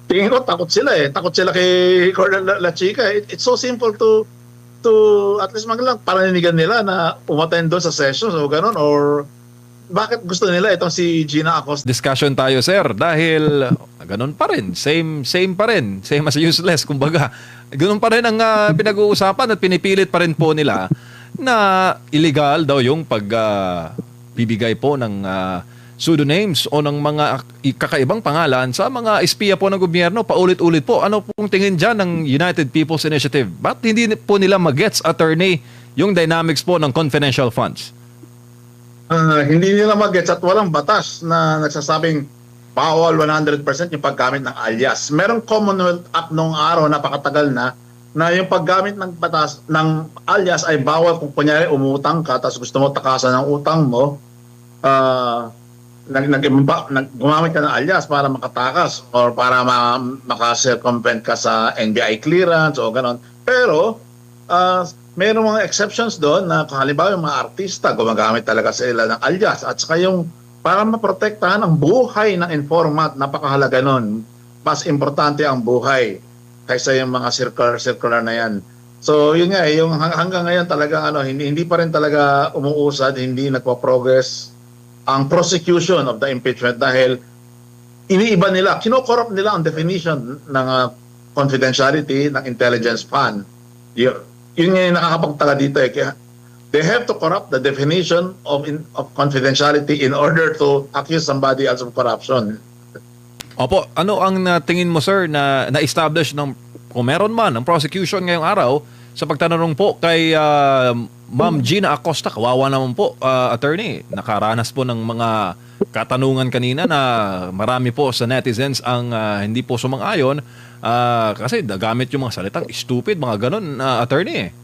tingin ko takot sila eh. Takot sila kay Colonel La Chica. It's so simple to at least lang pananinigan nila na umattend doon sa sessions o ganun, or bakit gusto nila itong si Gina Acosta? Discussion tayo, sir, dahil ganun pa rin, same pa rin, same as useless, kumbaga. Ganun pa rin ang pinag-uusapan at pinipilit pa rin po nila na illegal daw yung pagbibigay po ng pseudonames o ng mga kakaibang pangalan sa mga espiya po ng gobyerno paulit-ulit po. Ano pong tingin dyan ng United People's Initiative? Ba't hindi po nila mag-gets, attorney, yung dynamics po ng confidential funds? Hindi nila mag-gets at walang batas na nagsasabing bawal 100% yung paggamit ng alias. Merong Commonwealth Act noong araw, napakatagal na yung paggamit ng batas ng alias ay bawal kung kunyari umutang ka tapos gusto mo takasan ng utang mo, gumamit ka ng alias para makatakas or para maka-circumvent ka sa NBI clearance o ganon. Pero mayroong mga exceptions doon na halimbawa yung mga artista gumagamit talaga sila ng alias, at saka yung para maprotektahan ang buhay ng informant, napakahalaga nun. Mas importante ang buhay kaysa yung mga circular na yan. So yun nga, yung hanggang ngayon talagang hindi pa rin talaga umuusad, hindi nagpo-progress ang prosecution of the impeachment dahil iniiba nila, kinokorrupt nila ang definition ng confidentiality ng intelligence fund. Yun nga yung nakakapagtaka dito eh. Kaya they have to corrupt the definition of confidentiality in order to accuse somebody else of corruption. Opo, ano ang tingin mo, sir, na na-establish ng, kung meron man, ng prosecution ngayong araw sa pagtanong po kay Ma'am Gina Acosta? Kawawa naman po, attorney. Nakaranas po ng mga katanungan kanina na marami po sa netizens ang hindi po sumang-ayon kasi nagamit yung mga salitang stupid, mga ganun, attorney.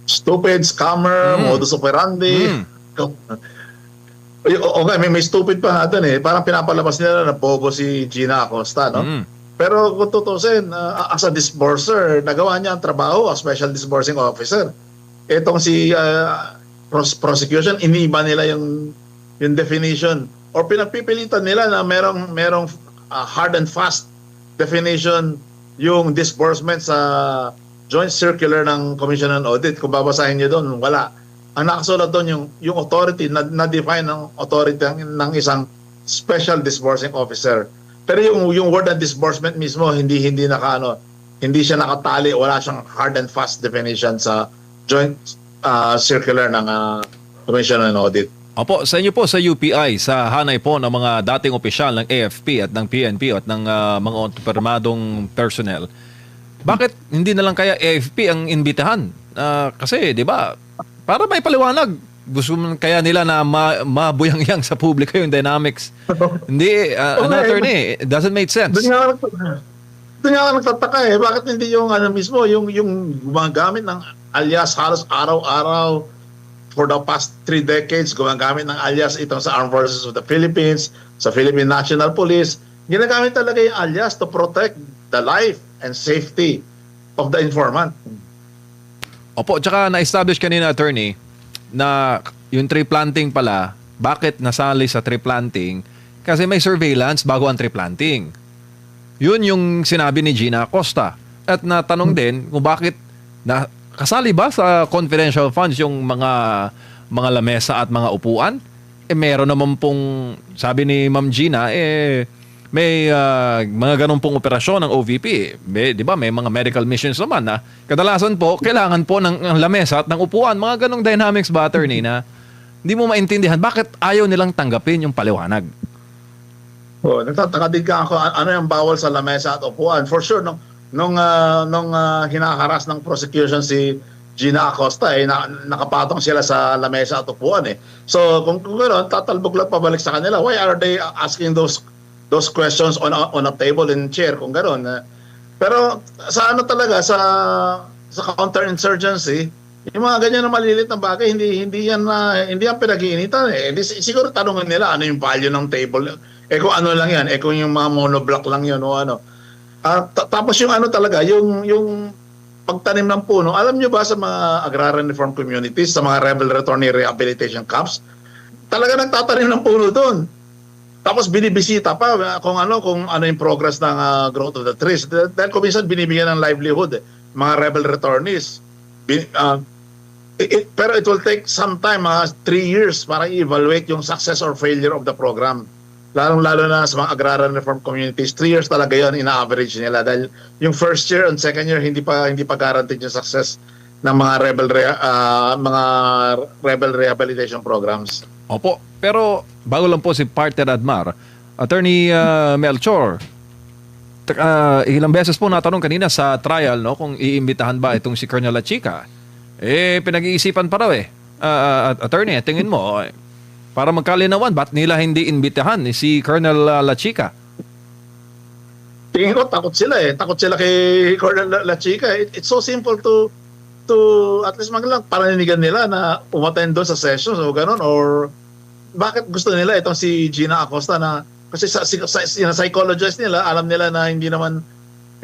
Stupid, scammer, modus operandi. Okay, may stupid pa nga doon eh. Parang pinapalabas nila na bobo si Gina Acosta, no? Pero kung tutusin, as a disburser, nagawa niya ang trabaho as special disbursing officer. Itong si prosecution, iniiba nila yung definition or pinapipilitan nila na merong hard and fast definition yung disbursement sa joint circular ng Commission on Audit. Kung babasahin niyo doon, wala. Ang nakasulat doon yung authority, na-define ng authority ng isang special disbursing officer. Pero yung word na disbursement mismo, hindi siya nakatali, wala siyang hard and fast definition sa joint circular ng Commission on Audit. Opo, sa inyo po sa UPI, sa hanay po ng mga dating opisyal ng AFP at ng PNP at ng mga permadong personnel, bakit hindi na lang kaya AFP ang imbitahan? Kasi, di ba, para may paliwanag, gusto kaya nila na mabuyangyang sa publiko yung dynamics. Hindi, attorney, it doesn't make sense. Doon nga nagtataka eh. Bakit hindi yung mismo, yung gumagamit ng alias halos araw-araw for the past 3 decades, gumagamit ng alias itong sa Armed Forces of the Philippines, sa Philippine National Police. Ginagamit talaga yung alias to protect the life and safety of the informant. Opo, tsaka na-establish kanina, attorney, na yung tree planting pala, bakit nasali sa tree planting? Kasi may surveillance bago ang tree planting. Yun yung sinabi ni Gina Acosta. At natanong din kung bakit kasali ba sa confidential funds yung mga lamesa at mga upuan? Meron naman pong, sabi ni Ma'am Gina, may mga ganun pong operasyon ng OVP. Di ba? May mga medical missions naman na kadalasan po, kailangan po ng lamesa at ng upuan. Mga ganung dynamics ba, attorney, na hindi mo maintindihan bakit ayaw nilang tanggapin yung paliwanag. Nagtataka din ka ako ano yung bawal sa lamesa at upuan. For sure, nung hinakaras ng prosecution si Gina Acosta, nakapatong sila sa lamesa at upuan eh. So kung gano'n, tatalbog lang pabalik sa kanila. Why are they asking those questions on a table and chair kung gano'n? Pero sa talaga, sa counterinsurgency, yung mga ganyan na maliliit na bagay, hindi yan pinag-iinitan eh. Siguro tanungan nila ano yung value ng table. Kung ano lang yan, kung yung mga monoblock lang yun o ano. Tapos yung talaga, yung pagtanim ng puno, alam nyo ba sa mga agrarian reform communities, sa mga rebel return rehabilitation camps, talaga nagtatanim ng puno doon. Tapos binibisita pa kung ano yung progress ng growth of the trees. Dahil kung minsan binibigyan ng livelihood mga rebel returnees. Pero it will take some time, 3 years para i-evaluate yung success or failure of the program. Lalong-lalo na sa mga agrarian reform communities, 3 years talaga yun ina-average nila dahil yung first year and second year hindi pa guaranteed yung success ng mga rebel rehabilitation programs. Opo, pero bago lang po si Partner Admar, Attorney Melchor, ilang beses po natanong kanina sa trial, no, kung iimbitahan ba itong si Colonel Lachica. Pinag-iisipan pa raw attorney, tingin mo, para magkalinawan, ba't nila hindi imbitahan si Colonel Lachica? Tingin ko takot sila Takot sila kay Colonel Lachica. It's so simple to at least maglang paraninigan nila na umattend doon sa sessions o gano'n, or bakit gusto nila itong si Gina Acosta na kasi sa psychologist nila, alam nila na hindi naman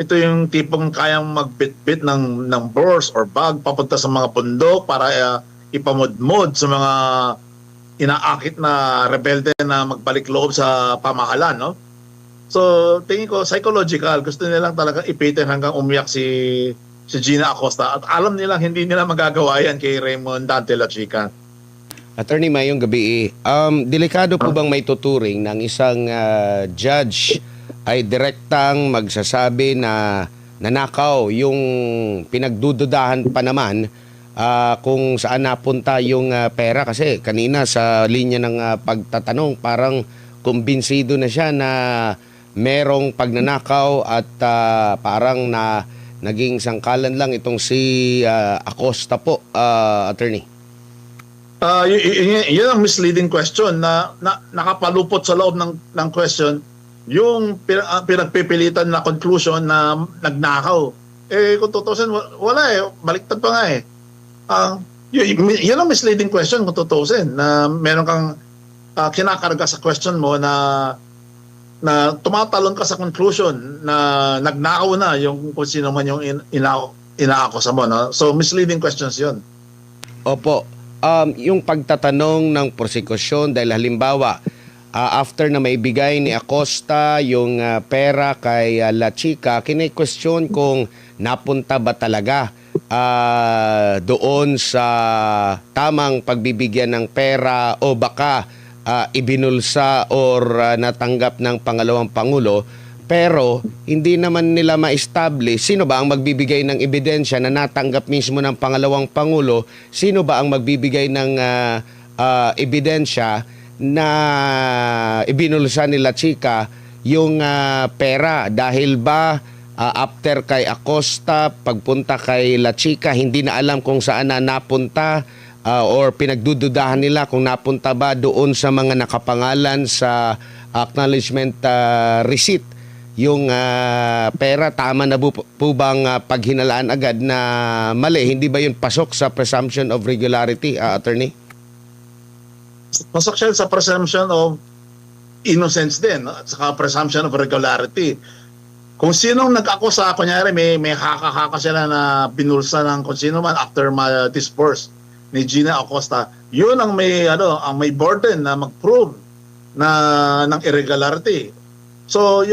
ito yung tipong kayang magbitbit ng burrs or bag papunta sa mga bundok para ipamudmod sa mga inaakit na rebelde na magbalik loob sa pamahalan, no? So, tingin ko psychological, gusto nilang talaga ipitin hanggang umiyak si Gina Acosta, at alam nilang hindi nila magagawa yan kay Raymond Dante Lachica. Attorney, mayong gabi. Delikado po bang may tuturing ng isang judge ay direktang magsasabi na nanakaw yung pinagdududahan pa naman kung saan napunta yung pera? Kasi kanina sa linya ng pagtatanong, parang kumbinsido na siya na merong pagnanakaw at parang naging sangkalan lang itong si Acosta po, attorney. Yun ang misleading question na nakapalupot sa loob ng question yung pinagpipilitan na conclusion na nagnakaw. Kung tutusin, wala baliktad pa nga yun ang misleading question kung tutusin, na meron kang kinakarga sa question mo na tumatalon ka sa conclusion na nagnakaw na yung kung sino man yung inaakusa mo, no? So misleading questions yun. Opo. Yung pagtatanong ng prosekusyon, dahil halimbawa after na maibigay ni Acosta yung pera kay Lachica, kine-question kung napunta ba talaga doon sa tamang pagbibigyan ng pera o baka ibinulsa or natanggap ng pangalawang pangulo, pero hindi naman nila ma-establish sino ba ang magbibigay ng ebidensya na natanggap mismo ng pangalawang pangulo, sino ba ang magbibigay ng ebidensya na ibinulsa ni Lachica yung pera. Dahil ba after kay Acosta, pagpunta kay Lachica, hindi na alam kung saan na napunta, or pinagdududahan nila kung napunta ba doon sa mga nakapangalan sa acknowledgement receipt yung pera. Tama na po bang paghinalaan agad na mali? Hindi ba yun pasok sa presumption of regularity, attorney? Pasok siya sa presumption of innocence din, at saka presumption of regularity. Kung sinong nag-akusa, kunyari may haka-haka sila na binulsa ng kung sino man after ma-disperse ni Gina Acosta, yun ang may burden na mag-prove ng irregularity. So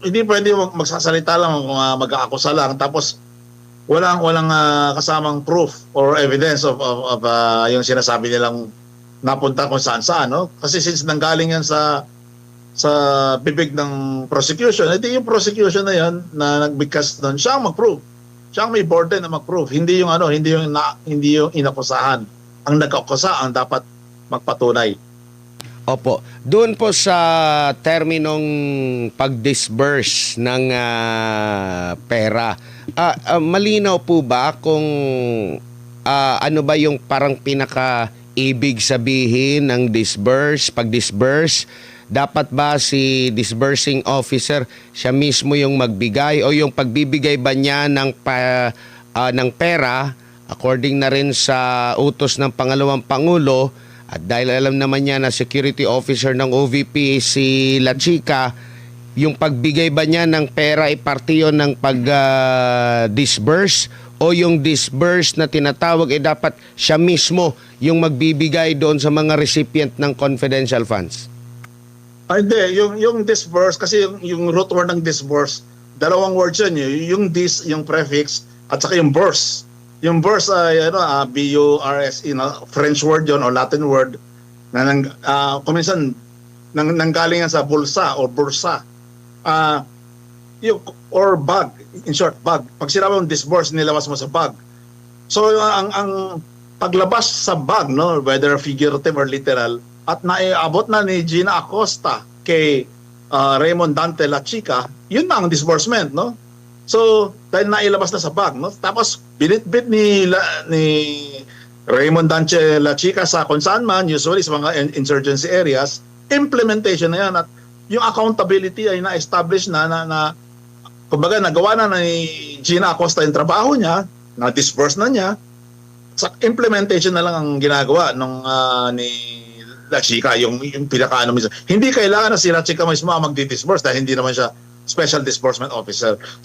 hindi pwede magsasalita lang kung mag-aakusa lang tapos walang kasamang proof or evidence of yung sinasabi nilang napunta kung saan, no? Kasi since nanggaling yan sa bibig ng prosecution, edi yung prosecution na yan na nagbigkas doon, siya ang mag-prove. Siya ang may burden na mag-prove. Hindi yung inakusahan. Ang nag-akusa ang dapat magpatunay. Opo. Doon po sa terminong pag-disburse ng pera, malinaw po ba kung ano ba yung parang pinaka-ibig sabihin ng pag-disburse? Dapat ba si disbursing officer siya mismo yung magbigay, o yung pagbibigay ba niya ng pera according na rin sa utos ng pangalawang pangulo? At dahil alam naman niya na security officer ng OVP si Lachica, yung pagbigay ba niya ng pera ay parte yun ng pag-disburse, o yung disburse na tinatawag ay dapat siya mismo yung magbibigay doon sa mga recipient ng confidential funds? Hindi, yung disburse, kasi yung root word ng disburse, dalawang words yun, yung dis, yung prefix, at saka yung burse. Yung burse ay B-U-R-S-E, French word yun o Latin word, na kuminsan nanggaling yan sa bulsa o bursa. Or bag, in short, bag. Pag sinabi mong disburse, nilabas mo sa bag. So ang paglabas sa bag, no, whether figurative or literal, at naiabot na ni Gina Acosta kay Raymond Dante La Chica, yun na ang disbursement, no? So dahil nailabas na sa bag, no? Tapos binitbit ni Raymond Dante La Chica sa kung saan man, usually sa mga insurgency areas, implementation na yan at yung accountability ay na-establish na kumbaga nagawa na ni Gina Acosta yung trabaho niya, na-disburse na niya, sa implementation na lang ang ginagawa nung ni La Chica, yung pinaka-ano mismo. Hindi kailangan na si La Chica mismo ang magdi-disburse dahil hindi naman siya special disbursement officer.